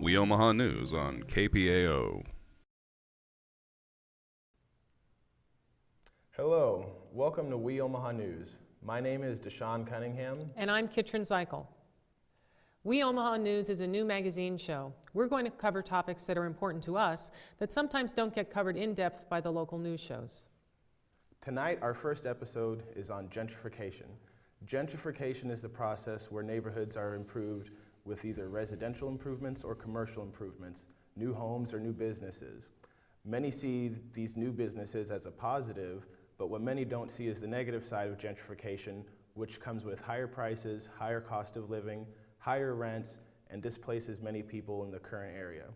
WeOmaha News on KPAO. Hello, welcome to WeOmaha News. My name is Deshaun Cunningham. And I'm Kitrin Zeichel. WeOmaha News is a new magazine show. We're going to cover topics that are important to us that sometimes don't get covered in depth by the local news shows. Tonight, our first episode is on gentrification. Gentrification is the process where neighborhoods are improved with either residential improvements or commercial improvements, new homes or new businesses. Many see these new businesses as a positive, but what many don't see is the negative side of gentrification, which comes with higher prices, higher cost of living, higher rents, and displaces many people in the current area.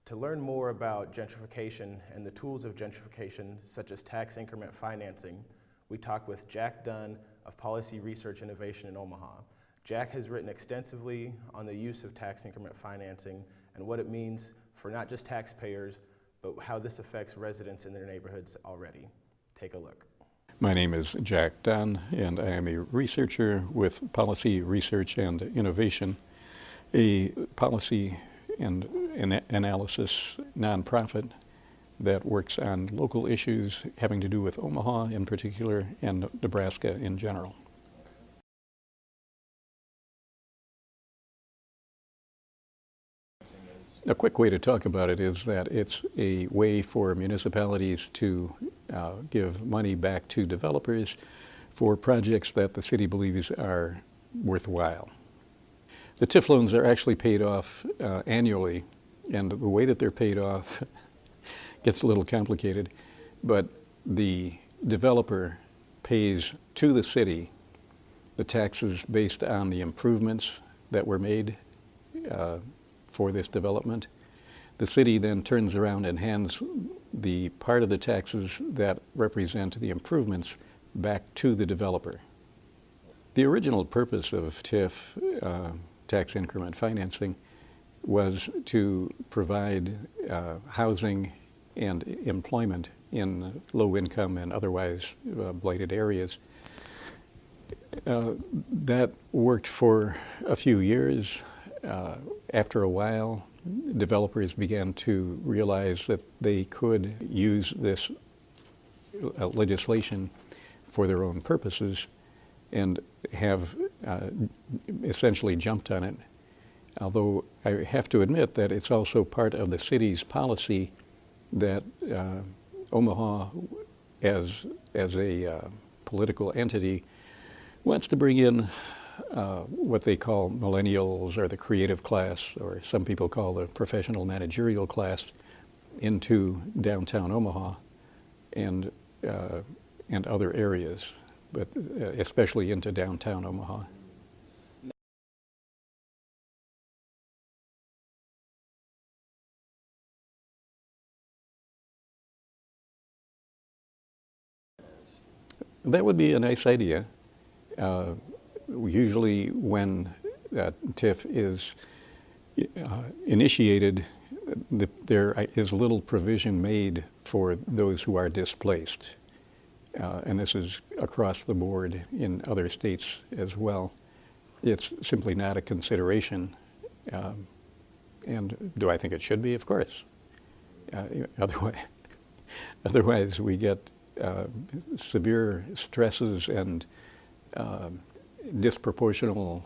To learn more about gentrification and the tools of gentrification, such as tax increment financing, we talked with Jack Dunn of Policy Research Innovation in Omaha. Jack has written extensively on the use of tax increment financing and what it means for not just taxpayers, but how this affects residents in their neighborhoods already. Take a look. My name is Jack Dunn, and I am a researcher with Policy Research and Innovation, a policy and analysis nonprofit that works on local issues having to do with Omaha in particular and Nebraska in general. A quick way to talk about it is that it's a way for municipalities to give money back to developers for projects that the city believes are worthwhile. The TIF loans are actually paid off annually, and the way that they're paid off gets a little complicated, but the developer pays to the city the taxes based on the improvements that were made for this development. The city then turns around and hands the part of the taxes that represent the improvements back to the developer. The original purpose of TIF, tax increment financing, was to provide housing and employment in low income and otherwise blighted areas. That worked for a few years. After a while, developers began to realize that they could use this legislation for their own purposes and have essentially jumped on it. Although I have to admit that it's also part of the city's policy that Omaha, as a political entity, wants to bring in what they call millennials or the creative class, or some people call the professional managerial class, into downtown Omaha and other areas, but especially into downtown Omaha. That would be a nice idea. Usually when TIF is initiated, there is little provision made for those who are displaced. And this is across the board in other states as well. It's simply not a consideration. And do I think it should be? Of course. Otherwise we get severe stresses and disproportional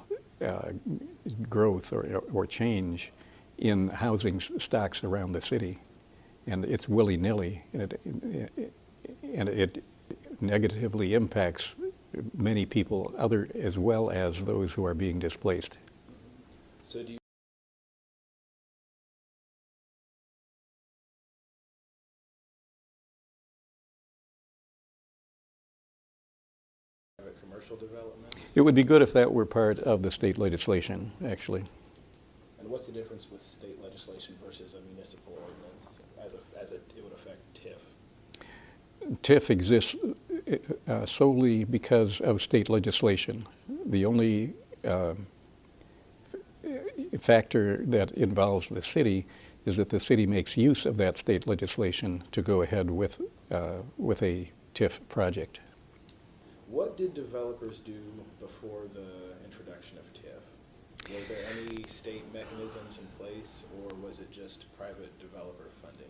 growth or change in housing stocks around the city, and it's willy-nilly, and it negatively impacts many people, as well as those who are being displaced. So do you commercial development? It would be good if that were part of the state legislation, actually. And what's the difference with state legislation versus a municipal ordinance as it would affect TIF? TIF exists solely because of state legislation. The only factor that involves the city is that the city makes use of that state legislation to go ahead with a TIF project. What did developers do before the introduction of TIF? Were there any state mechanisms in place, or was it just private developer funding?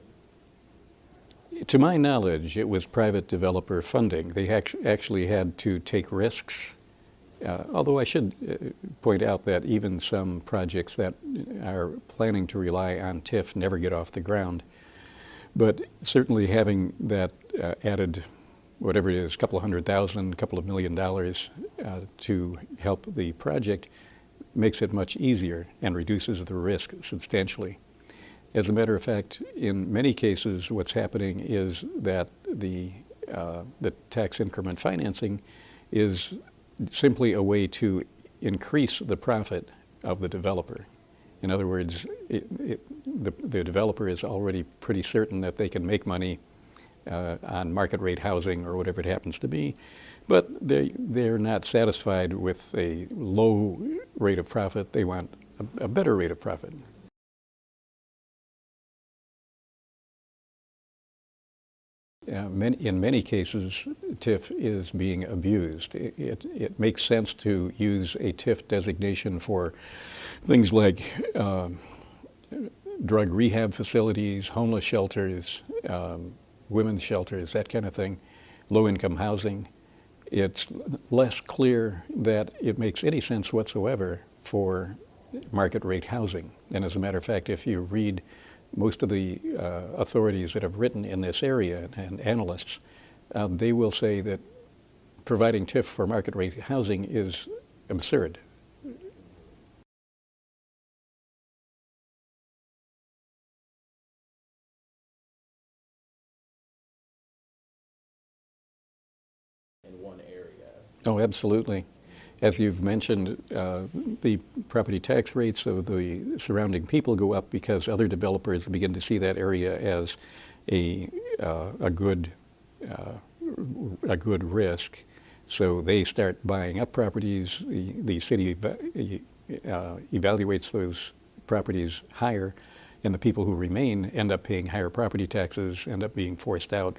To my knowledge, it was private developer funding. They actually had to take risks. Although I should point out that even some projects that are planning to rely on TIF never get off the ground. But certainly having that added, whatever it is, a couple of $100,000, a couple of $1 million to help the project makes it much easier and reduces the risk substantially. As a matter of fact, in many cases, what's happening is that the tax increment financing is simply a way to increase the profit of the developer. In other words, the developer is already pretty certain that they can make money on market rate housing or whatever it happens to be, but they're not satisfied with a low rate of profit. They want a better rate of profit. In many cases, TIF is being abused. It makes sense to use a TIF designation for things like drug rehab facilities, homeless shelters, women's shelters, that kind of thing, low-income housing. It's less clear that it makes any sense whatsoever for market rate housing. And as a matter of fact, if you read most of the authorities that have written in this area and analysts, they will say that providing TIF for market rate housing is absurd. In one area. Oh, absolutely. As you've mentioned, the property tax rates of the surrounding people go up because other developers begin to see that area as a good risk. So they start buying up properties. The city evaluates those properties higher, and the people who remain end up paying higher property taxes, end up being forced out.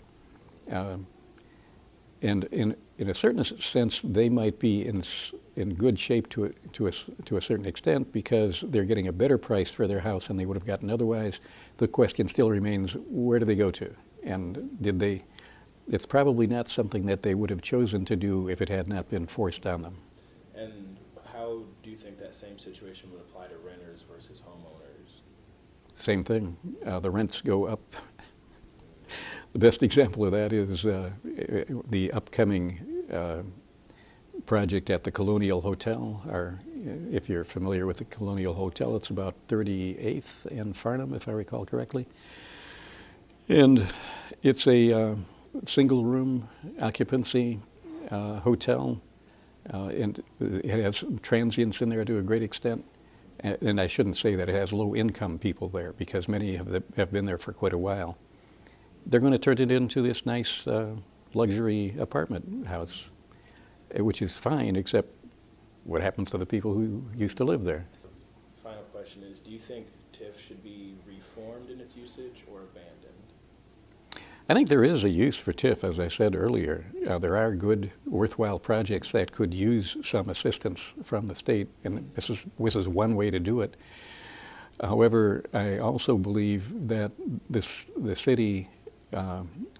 And in a certain sense, they might be in good shape to a certain extent because they're getting a better price for their house than they would have gotten otherwise. The question still remains, where do they go to? And did they? It's probably not something that they would have chosen to do if it had not been forced on them. And how do you think that same situation would apply to renters versus homeowners? Same thing. The rents go up. The best example of that is the upcoming project at the Colonial Hotel. If you're familiar with the Colonial Hotel, it's about 38th and Farnham, if I recall correctly. And it's a single room occupancy hotel, and it has transients in there to a great extent. And I shouldn't say that it has low income people there because many have been there for quite a while. They're going to turn it into this nice luxury apartment house, which is fine, except what happens to the people who used to live there? Final question is, do you think TIF should be reformed in its usage or abandoned? I think there is a use for TIF, as I said earlier. There are good, worthwhile projects that could use some assistance from the state, and this is one way to do it. However, I also believe that the city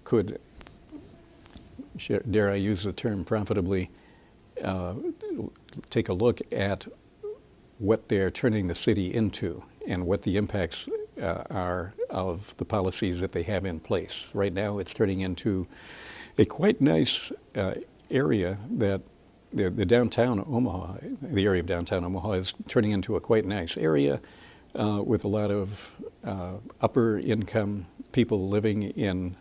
could, dare I use the term profitably, take a look at what they're turning the city into and what the impacts are of the policies that they have in place. Right now it's turning into a quite nice area that the downtown Omaha, the area of downtown Omaha is turning into a quite nice area with a lot of upper income people living in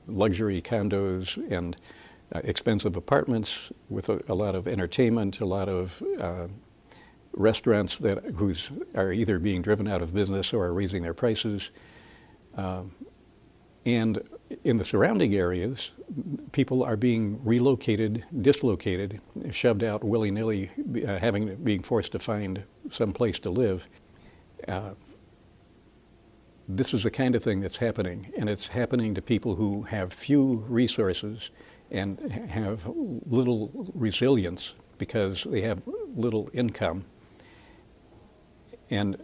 luxury condos and expensive apartments with a lot of entertainment, a lot of restaurants that are either being driven out of business or are raising their prices. And in the surrounding areas, people are being relocated, dislocated, shoved out willy-nilly, being forced to find some place to live. This is the kind of thing that's happening, and it's happening to people who have few resources and have little resilience because they have little income. And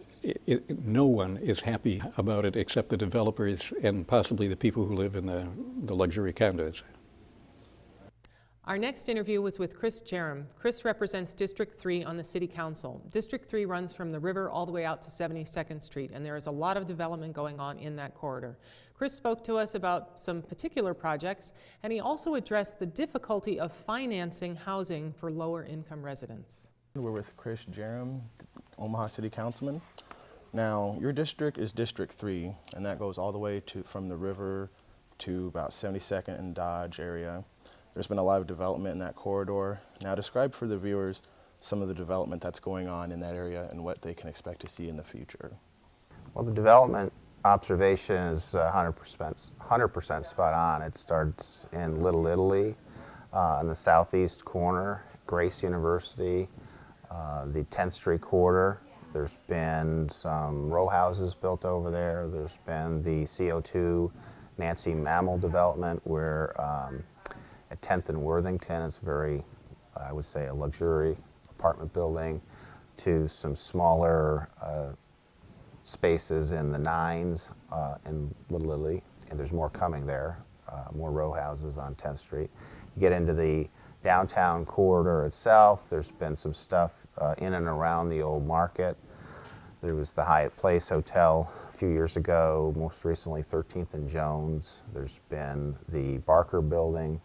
no one is happy about it except the developers and possibly the people who live in the luxury condos. Our next interview was with Chris Jerram. Chris represents District 3 on the City Council. District 3 runs from the river all the way out to 72nd Street, and there is a lot of development going on in that corridor. Chris spoke to us about some particular projects, and he also addressed the difficulty of financing housing for lower income residents. We're with Chris Jerram, Omaha City Councilman. Now, your district is District 3, and that goes all the way from the river to about 72nd and Dodge area. There's been a lot of development in that corridor. Now, describe for the viewers some of the development that's going on in that area and what they can expect to see in the future. Well, the development observation is 100% spot on. It starts in Little Italy, in the southeast corner, Grace University, the 10th Street corridor. There's been some row houses built over there. There's been the CO2 Nancy Mammal development where at 10th and Worthington, it's very, I would say, a luxury apartment building, to some smaller spaces in the 9s in Little Italy. And there's more coming there, more row houses on 10th Street. You get into the downtown corridor itself, there's been some stuff in and around the old market. There was the Hyatt Place Hotel a few years ago, most recently 13th and Jones. There's been the Barker Building.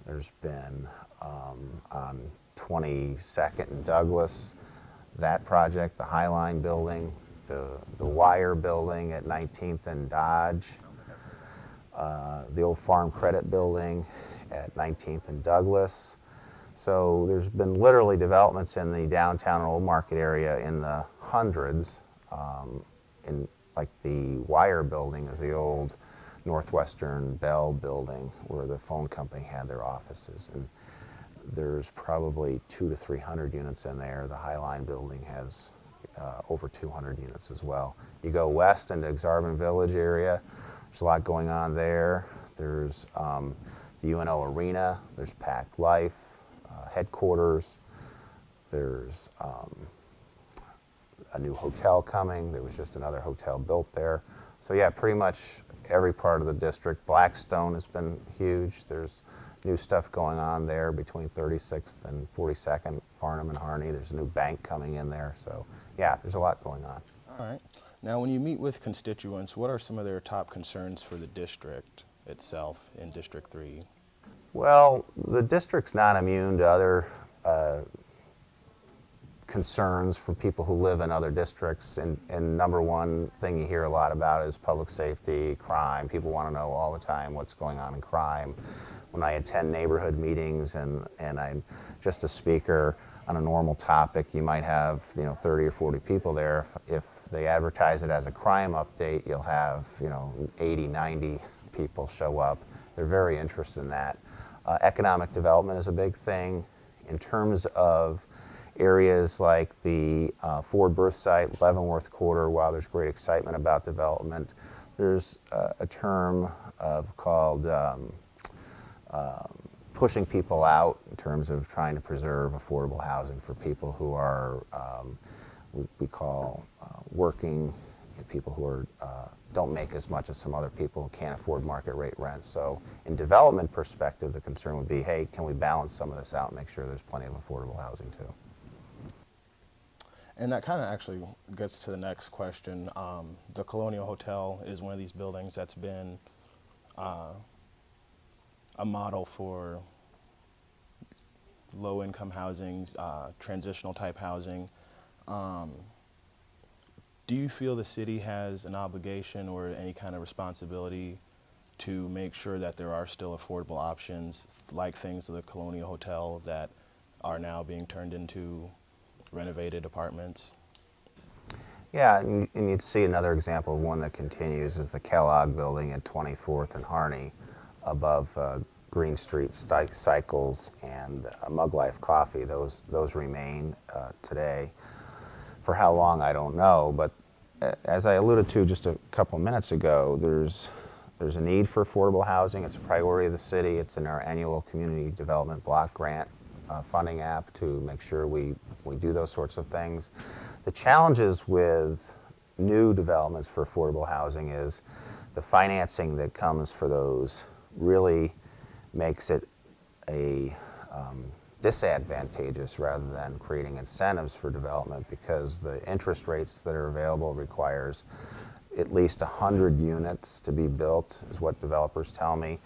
There's been on 22nd and Douglas, that project, the Highline Building, the Wire Building at 19th and Dodge, the old Farm Credit Building at 19th and Douglas. So there's been literally developments in the downtown and Old Market area in the hundreds. In like the Wire Building is the old Northwestern Bell Building where the phone company had their offices, and there's probably 200 to 300 units in there. The Highline Building has over 200 units as well. You go west into Exarban Village area, there's a lot going on there. There's the UNO Arena, there's Packed Life, headquarters, there's a new hotel coming. There was just another hotel built there. So yeah, pretty much every part of the district. Blackstone has been huge. There's new stuff going on there between 36th and 42nd, Farnham and Harney. There's a new bank coming in there. So yeah, there's a lot going on. All right. Now, when you meet with constituents, what are some of their top concerns for the district itself in District 3? Well, the district's not immune to other concerns for people who live in other districts, and number one thing you hear a lot about is public safety, crime. People want to know all the time what's going on in crime. When I attend neighborhood meetings and I'm just a speaker on a normal topic, you might have 30 or 40 people there. If they advertise it as a crime update, you'll have 80, 90 people show up. They're very interested in that. Economic development is a big thing. In terms of areas like the Ford Birth site, Leavenworth Quarter, while there's great excitement about development, there's a term called pushing people out in terms of trying to preserve affordable housing for people who are, we call working, and people who are, don't make as much as some other people who can't afford market rate rents. So in development perspective, the concern would be, hey, can we balance some of this out and make sure there's plenty of affordable housing too? And that kind of actually gets to the next question. The Colonial Hotel is one of these buildings that's been a model for low-income housing, transitional type housing. Do you feel the city has an obligation or any kind of responsibility to make sure that there are still affordable options, like things like the Colonial Hotel, that are now being turned into renovated apartments? Yeah, and you'd see another example of one that continues is the Kellogg Building at 24th and Harney, above Green Street Cycles and Mug Life Coffee. Those remain today. For how long, I don't know, but as I alluded to just a couple minutes ago, there's a need for affordable housing. It's a priority of the city. It's in our annual community development block grant funding app to make sure we do those sorts of things. The challenges with new developments for affordable housing is the financing that comes for those really makes it a disadvantageous rather than creating incentives for development, because the interest rates that are available requires at least 100 units to be built, is what developers tell me.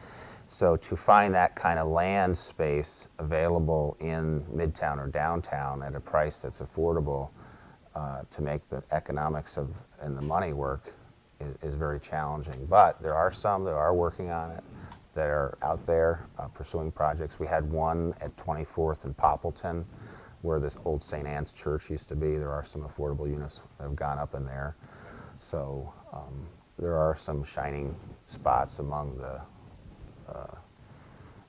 So to find that kind of land space available in midtown or downtown at a price that's affordable to make the economics and the money work is very challenging. But there are some that are working on it, that are out there pursuing projects. We had one at 24th and Poppleton, where this old St. Anne's Church used to be. There are some affordable units that have gone up in there. So there are some shining spots among the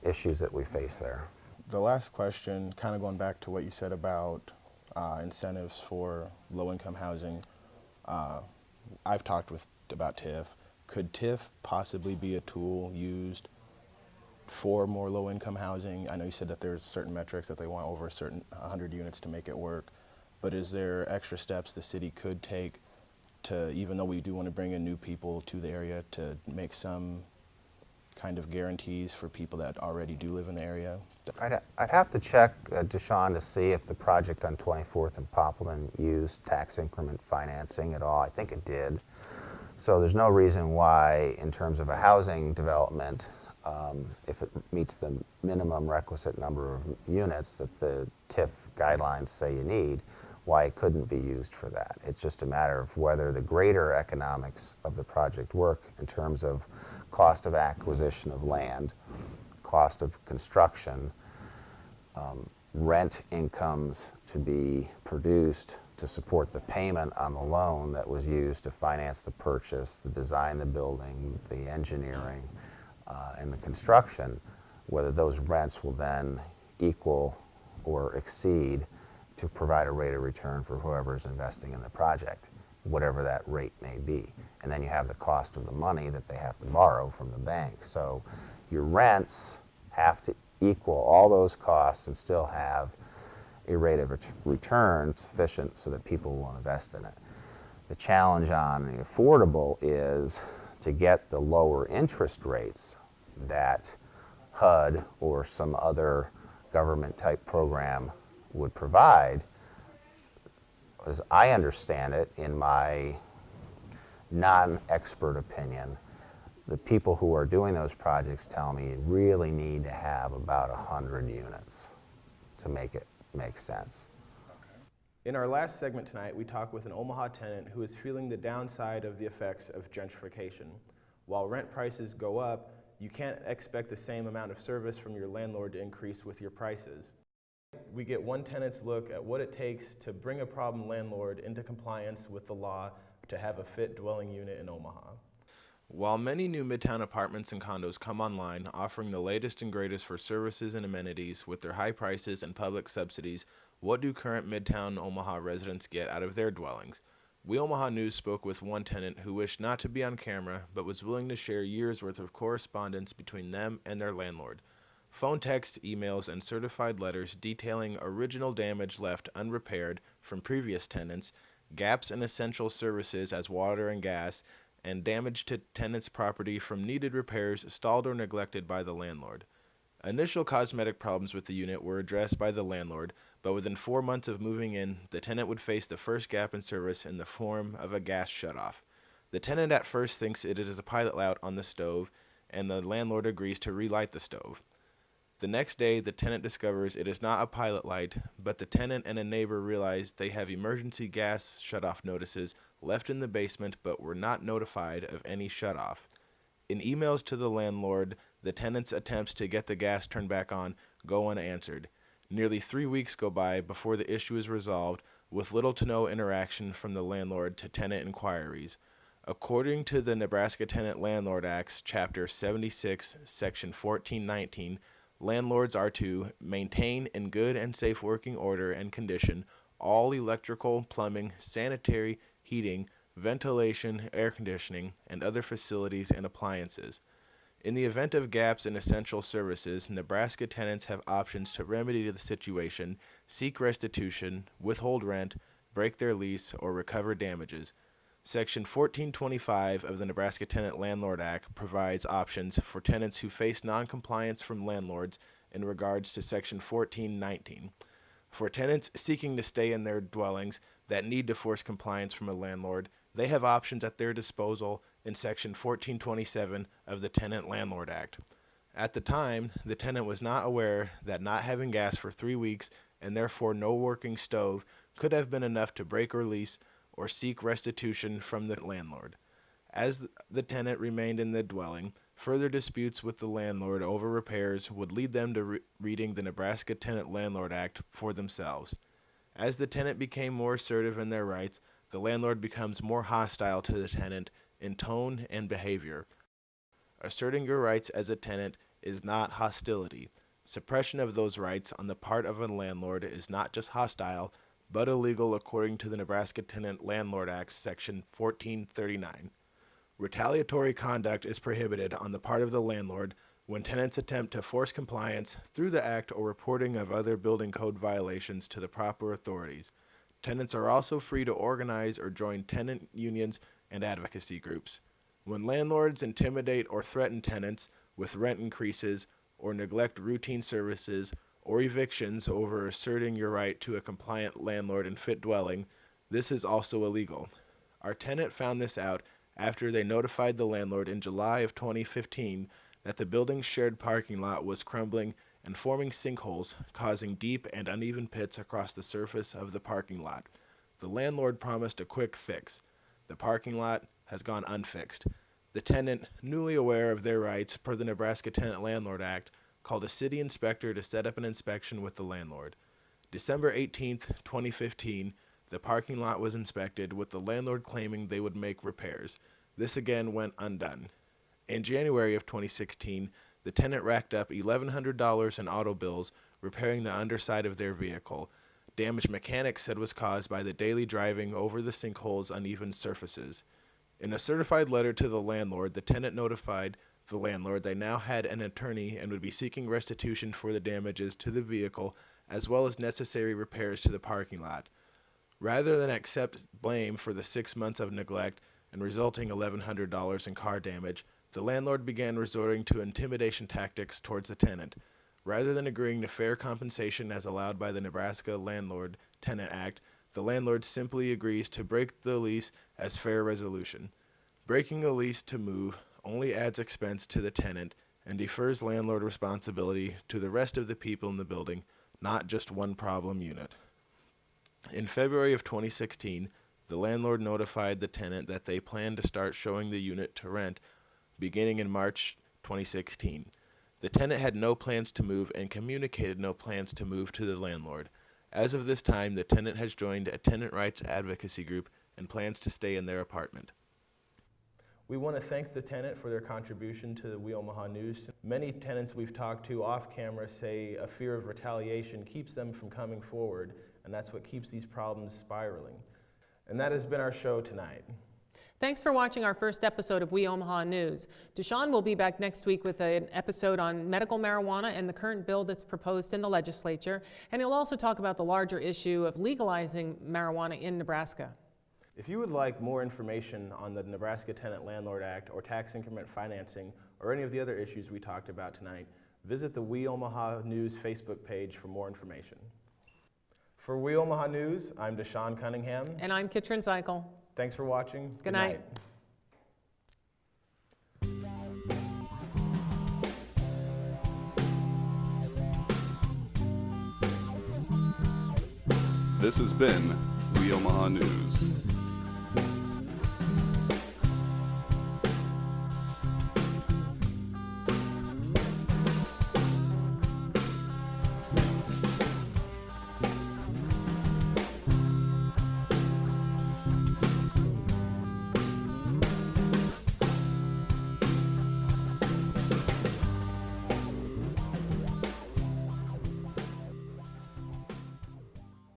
issues that we face there. The last question, kind of going back to what you said about incentives for low-income housing. I've talked about TIF. Could TIF possibly be a tool used for more low-income housing? I know you said that there's certain metrics that they want over a certain 100 units to make it work, but is there extra steps the city could take to, even though we do want to bring in new people to the area, to make some kind of guarantees for people that already do live in the area? I'd have to check, Deshaun, to see if the project on 24th and Poppleton used tax increment financing at all. I think it did. So there's no reason why, in terms of a housing development, if it meets the minimum requisite number of units that the TIF guidelines say you need, why it couldn't be used for that. It's just a matter of whether the greater economics of the project work in terms of cost of acquisition of land, cost of construction, rent incomes to be produced to support the payment on the loan that was used to finance the purchase, to design the building, the engineering, and the construction, whether those rents will then equal or exceed to provide a rate of return for whoever is investing in the project, whatever that rate may be. And then you have the cost of the money that they have to borrow from the bank. So your rents have to equal all those costs and still have a rate of return sufficient so that people will invest in it. The challenge on the affordable is to get the lower interest rates that HUD or some other government type program would provide. As I understand it, in my non-expert opinion, the people who are doing those projects tell me you really need to have about 100 units to make it make sense. In our last segment tonight, we talked with an Omaha tenant who is feeling the downside of the effects of gentrification. While rent prices go up, you can't expect the same amount of service from your landlord to increase with your prices. We get one tenant's look at what it takes to bring a problem landlord into compliance with the law to have a fit dwelling unit in Omaha. While many new midtown apartments and condos come online, offering the latest and greatest for services and amenities with their high prices and public subsidies, what do current midtown Omaha residents get out of their dwellings? WeOmaha News spoke with one tenant who wished not to be on camera, but was willing to share years' worth of correspondence between them and their landlord. Phone text, emails, and certified letters detailing original damage left unrepaired from previous tenants, gaps in essential services as water and gas, and damage to tenants' property from needed repairs stalled or neglected by the landlord. Initial cosmetic problems with the unit were addressed by the landlord, but within 4 months of moving in, the tenant would face the first gap in service in the form of a gas shutoff. The tenant at first thinks it is a pilot light on the stove, and the landlord agrees to relight the stove. The next day, the tenant discovers it is not a pilot light, but the tenant and a neighbor realize they have emergency gas shutoff notices left in the basement but were not notified of any shutoff. In emails to the landlord, the tenant's attempts to get the gas turned back on go unanswered. Nearly 3 weeks go by before the issue is resolved, with little to no interaction from the landlord to tenant inquiries. According to the Nebraska Tenant Landlord Acts, Chapter 76, Section 1419, landlords are to maintain in good and safe working order and condition all electrical, plumbing, sanitary, heating, ventilation, air conditioning, and other facilities and appliances. In the event of gaps in essential services, Nebraska tenants have options to remedy the situation, seek restitution, withhold rent, break their lease, or recover damages. Section 1425 of the Nebraska Tenant Landlord Act provides options for tenants who face noncompliance from landlords in regards to Section 1419. For tenants seeking to stay in their dwellings that need to force compliance from a landlord, they have options at their disposal in Section 1427 of the Tenant Landlord Act. At the time, the tenant was not aware that not having gas for 3 weeks and therefore no working stove could have been enough to break or lease or seek restitution from the landlord. As the tenant remained in the dwelling, further disputes with the landlord over repairs would lead them to reading the Nebraska Tenant Landlord Act for themselves. As the tenant became more assertive in their rights, the landlord becomes more hostile to the tenant in tone and behavior. Asserting your rights as a tenant is not hostility. Suppression of those rights on the part of a landlord is not just hostile, but illegal according to the Nebraska Tenant Landlord Act, Section 1439. Retaliatory conduct is prohibited on the part of the landlord when tenants attempt to force compliance through the act or reporting of other building code violations to the proper authorities. Tenants are also free to organize or join tenant unions and advocacy groups. When landlords intimidate or threaten tenants with rent increases or neglect routine services or evictions over asserting your right to a compliant landlord and fit dwelling, this is also illegal. Our tenant found this out after they notified the landlord in July of 2015 that the building's shared parking lot was crumbling and forming sinkholes, causing deep and uneven pits across the surface of the parking lot. The landlord promised a quick fix. The parking lot has gone unfixed. The tenant, newly aware of their rights per the Nebraska Tenant Landlord Act, called a city inspector to set up an inspection with the landlord. December 18, 2015, the parking lot was inspected, with the landlord claiming they would make repairs. This again went undone. In January of 2016, the tenant racked up $1,100 in auto bills repairing the underside of their vehicle. Damage mechanics said was caused by the daily driving over the sinkholes' uneven surfaces. In a certified letter to the landlord, the tenant notified the landlord they now had an attorney and would be seeking restitution for the damages to the vehicle as well as necessary repairs to the parking lot. Rather than accept blame for the 6 months of neglect and resulting $1,100 in car damage, the landlord began resorting to intimidation tactics towards the tenant. Rather than agreeing to fair compensation as allowed by the Nebraska Landlord Tenant Act, the landlord simply agrees to break the lease as fair resolution. Breaking a lease to move only adds expense to the tenant and defers landlord responsibility to the rest of the people in the building, not just one problem unit. In February of 2016, the landlord notified the tenant that they planned to start showing the unit to rent beginning in March 2016. The tenant had no plans to move and communicated no plans to move to the landlord. As of this time, the tenant has joined a tenant rights advocacy group and plans to stay in their apartment. We want to thank the tenant for their contribution to the WeOmaha News. Many tenants we've talked to off camera say a fear of retaliation keeps them from coming forward, and that's what keeps these problems spiraling. And that has been our show tonight. Thanks for watching our first episode of WeOmaha News. Deshaun will be back next week with an episode on medical marijuana and the current bill that's proposed in the legislature, and he'll also talk about the larger issue of legalizing marijuana in Nebraska. If you would like more information on the Nebraska Tenant Landlord Act or Tax Increment Financing or any of the other issues we talked about tonight, visit the WeOmaha News Facebook page for more information. For WeOmaha News, I'm Deshaun Cunningham. And I'm Kitrin Zykel. Thanks for watching. Good night. This has been WeOmaha News.